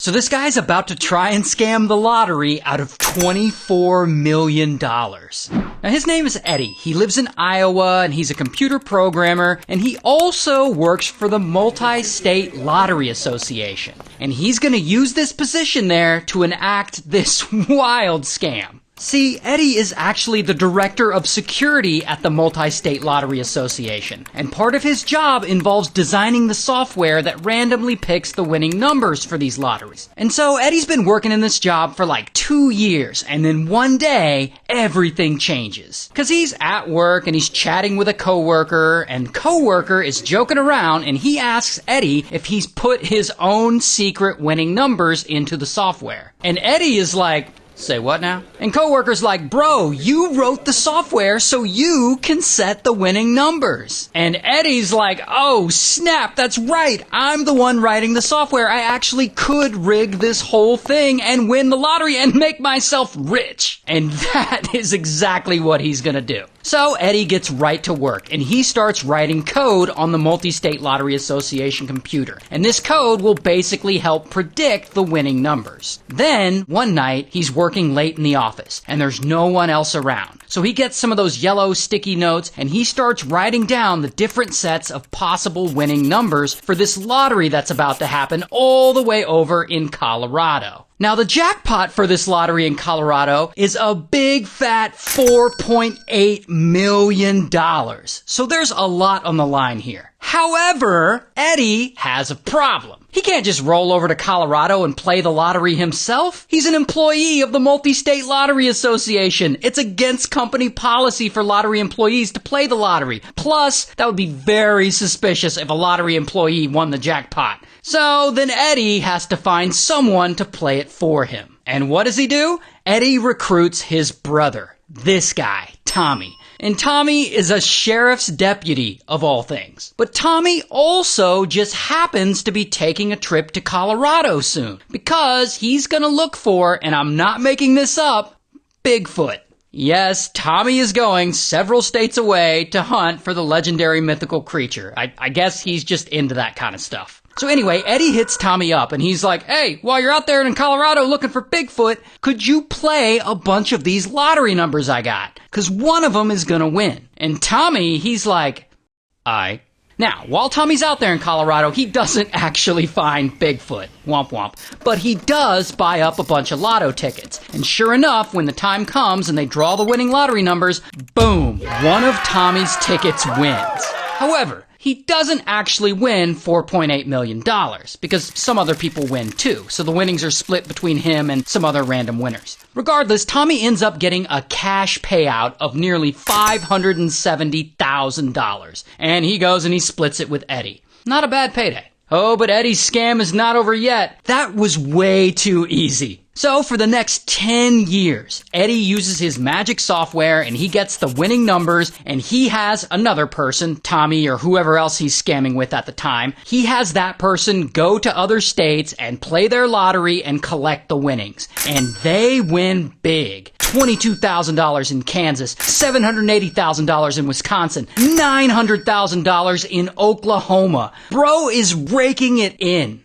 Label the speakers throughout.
Speaker 1: So this guy's about to try and scam the lottery out of $24 million. Now his name is Eddie. He lives in Iowa and he's a computer programmer, and he also works for the Multi-State Lottery Association. And he's gonna use this position there to enact this wild scam. See, Eddie is actually the director of security at the Multi-State Lottery Association, and part of his job involves designing the software that randomly picks the winning numbers for these lotteries. And so Eddie's been working in this job for like 2 years, and then one day, everything changes. Cause he's at work and he's chatting with a coworker, and coworker is joking around and he asks Eddie if he's put his own secret winning numbers into the software. And Eddie is like, say what now? And coworker's like, bro, you wrote the software so you can set the winning numbers. And Eddie's like, oh snap, that's right. I'm the one writing the software. I actually could rig this whole thing and win the lottery and make myself rich. And that is exactly what he's gonna do. So Eddie gets right to work and he starts writing code on the Multi-State Lottery Association computer. And this code will basically help predict the winning numbers. Then, one night, he's working late in the office and there's no one else around. So he gets some of those yellow sticky notes and he starts writing down the different sets of possible winning numbers for this lottery that's about to happen all the way over in Colorado. Now, the jackpot for this lottery in Colorado is a big fat $4.8 million. So there's a lot on the line here. However, Eddie has a problem. He can't just roll over to Colorado and play the lottery himself. He's an employee of the Multi-State Lottery Association. It's against company policy for lottery employees to play the lottery. Plus, that would be very suspicious if a lottery employee won the jackpot. So then Eddie has to find someone to play it for him. And what does he do? Eddie recruits his brother, this guy, Tommy. And Tommy is a sheriff's deputy, of all things. But Tommy also just happens to be taking a trip to Colorado soon, because he's gonna look for, and I'm not making this up, Bigfoot. Yes, Tommy is going several states away to hunt for the legendary mythical creature. I guess he's just into that kind of stuff. So anyway, Eddie hits Tommy up and he's like, hey, while you're out there in Colorado looking for Bigfoot, could you play a bunch of these lottery numbers I got? Cause one of them is gonna win. And Tommy, he's like, aight. Now, while Tommy's out there in Colorado, he doesn't actually find Bigfoot. Womp womp. But he does buy up a bunch of lotto tickets. And sure enough, when the time comes and they draw the winning lottery numbers, boom, one of Tommy's tickets wins. However, he doesn't actually win $4.8 million, because some other people win too, so the winnings are split between him and some other random winners. Regardless, Tommy ends up getting a cash payout of nearly $570,000, and he goes and he splits it with Eddie. Not a bad payday. Oh, but Eddie's scam is not over yet. That was way too easy. So for the next 10 years, Eddie uses his magic software and he gets the winning numbers, and he has another person, Tommy or whoever else he's scamming with at the time, he has that person go to other states and play their lottery and collect the winnings. And they win big. $22,000 in Kansas, $780,000 in Wisconsin, $900,000 in Oklahoma. Bro is raking it in.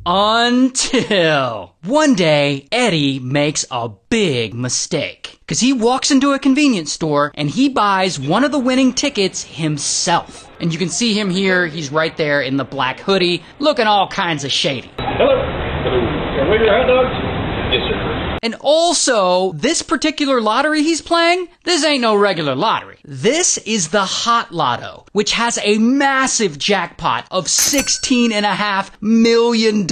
Speaker 1: Until one day, Eddie makes a big mistake. Because he walks into a convenience store and he buys one of the winning tickets himself. And you can see him here, he's right there in the black hoodie, looking all kinds of shady.
Speaker 2: Hello. Hello. Can I wait your hot dogs? Yes, sir.
Speaker 1: And also, this particular lottery he's playing, this ain't no regular lottery. This is the Hot Lotto, which has a massive jackpot of $16.5 million.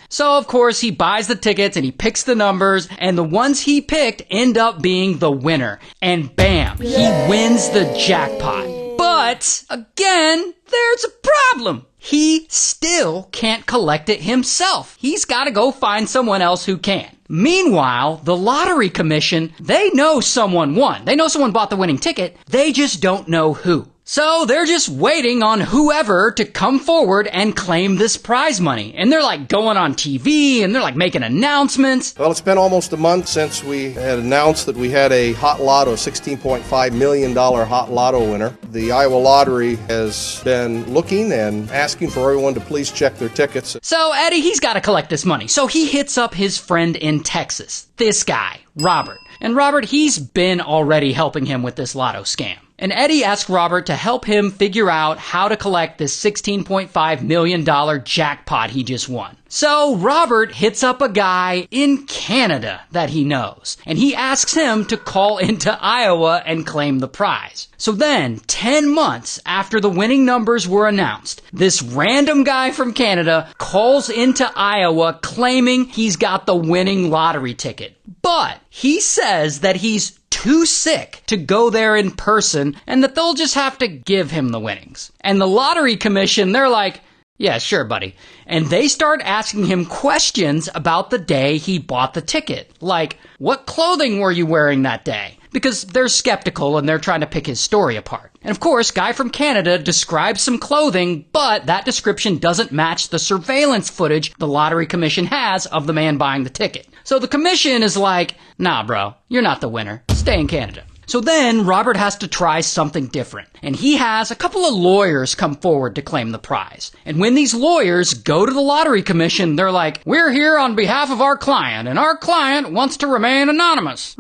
Speaker 1: So, of course, he buys the tickets and he picks the numbers, and the ones he picked end up being the winner. And bam, he wins the jackpot. But, again, there's a problem. He still can't collect it himself. He's got to go find someone else who can. Meanwhile, the lottery commission, they know someone won. They know someone bought the winning ticket. They just don't know who. So they're just waiting on whoever to come forward and claim this prize money. And they're like going on TV and they're like making announcements.
Speaker 3: Well, it's been almost a month since we had announced that we had a hot lotto, $16.5 million hot lotto winner. The Iowa Lottery has been looking and asking for everyone to please check their tickets.
Speaker 1: So Eddie, he's got to collect this money. So he hits up his friend in Texas, this guy, Robert. And Robert, he's been already helping him with this lotto scam. And Eddie asked Robert to help him figure out how to collect this $16.5 million jackpot he just won. So Robert hits up a guy in Canada that he knows, and he asks him to call into Iowa and claim the prize. So then, 10 months after the winning numbers were announced, this random guy from Canada calls into Iowa claiming he's got the winning lottery ticket. But he says that he's too sick to go there in person and that they'll just have to give him the winnings. And the lottery commission, they're like, yeah, sure, buddy. And they start asking him questions about the day he bought the ticket. Like, what clothing were you wearing that day? Because they're skeptical and they're trying to pick his story apart. And of course, guy from Canada describes some clothing, but that description doesn't match the surveillance footage the lottery commission has of the man buying the ticket. So the commission is like, nah, bro, you're not the winner. Stay in Canada. So then Robert has to try something different, and he has a couple of lawyers come forward to claim the prize. And when these lawyers go to the lottery commission, they're like, we're here on behalf of our client, and our client wants to remain anonymous.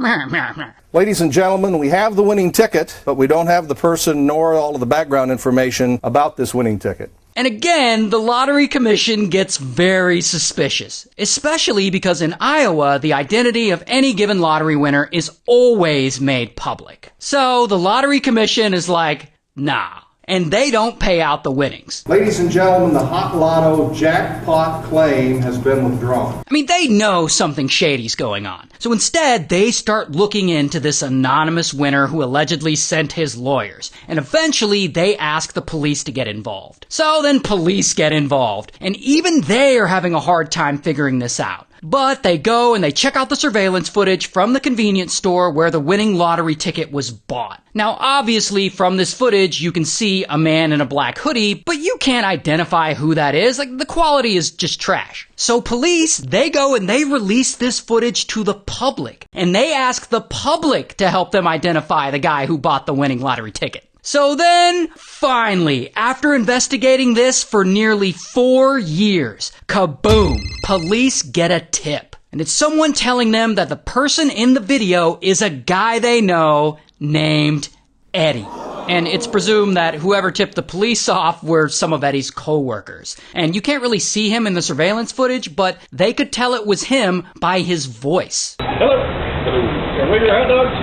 Speaker 3: Ladies and gentlemen, we have the winning ticket, but we don't have the person nor all of the background information about this winning ticket.
Speaker 1: And again, the lottery commission gets very suspicious, especially because in Iowa, the identity of any given lottery winner is always made public. So the lottery commission is like, nah. And they don't pay out the winnings.
Speaker 3: Ladies and gentlemen, the hot lotto jackpot claim has been withdrawn.
Speaker 1: I mean, they know something shady's going on. So instead, they start looking into this anonymous winner who allegedly sent his lawyers. And eventually, they ask the police to get involved. So then police get involved. And even they are having a hard time figuring this out. But they go and they check out the surveillance footage from the convenience store where the winning lottery ticket was bought. Now, obviously, from this footage, you can see a man in a black hoodie, but you can't identify who that is. Like, the quality is just trash. So police, they go and they release this footage to the public. And they ask the public to help them identify the guy who bought the winning lottery ticket. So then, finally, after investigating this for nearly 4 years, kaboom, police get a tip. And it's someone telling them that the person in the video is a guy they know named Eddie. And it's presumed that whoever tipped the police off were some of Eddie's co-workers. And you can't really see him in the surveillance footage, but they could tell it was him by his voice.
Speaker 2: Hello. Hello. Can I wait your hot dogs?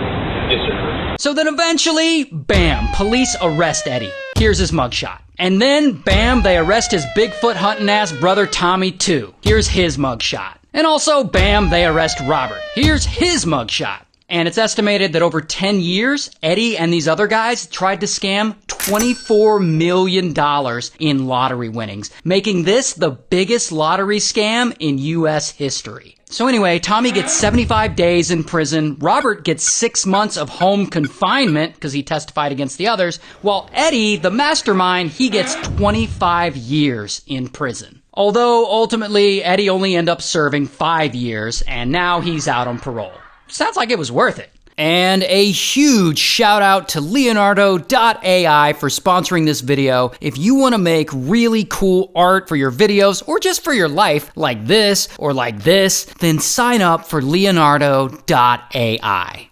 Speaker 2: Yes, sir.
Speaker 1: So then eventually, bam, police arrest Eddie. Here's his mugshot. And then, bam, they arrest his Bigfoot hunting ass brother Tommy too. Here's his mugshot. And also, bam, they arrest Robert. Here's his mugshot. And it's estimated that over 10 years, Eddie and these other guys tried to scam $24 million in lottery winnings, making this the biggest lottery scam in U.S. history. So anyway, Tommy gets 75 days in prison, Robert gets 6 months of home confinement because he testified against the others, while Eddie, the mastermind, he gets 25 years in prison. Although ultimately, Eddie only ended up serving 5 years, and now he's out on parole. Sounds like it was worth it. And a huge shout out to Leonardo.ai for sponsoring this video. If you want to make really cool art for your videos or just for your life, like this or like this, then sign up for Leonardo.ai.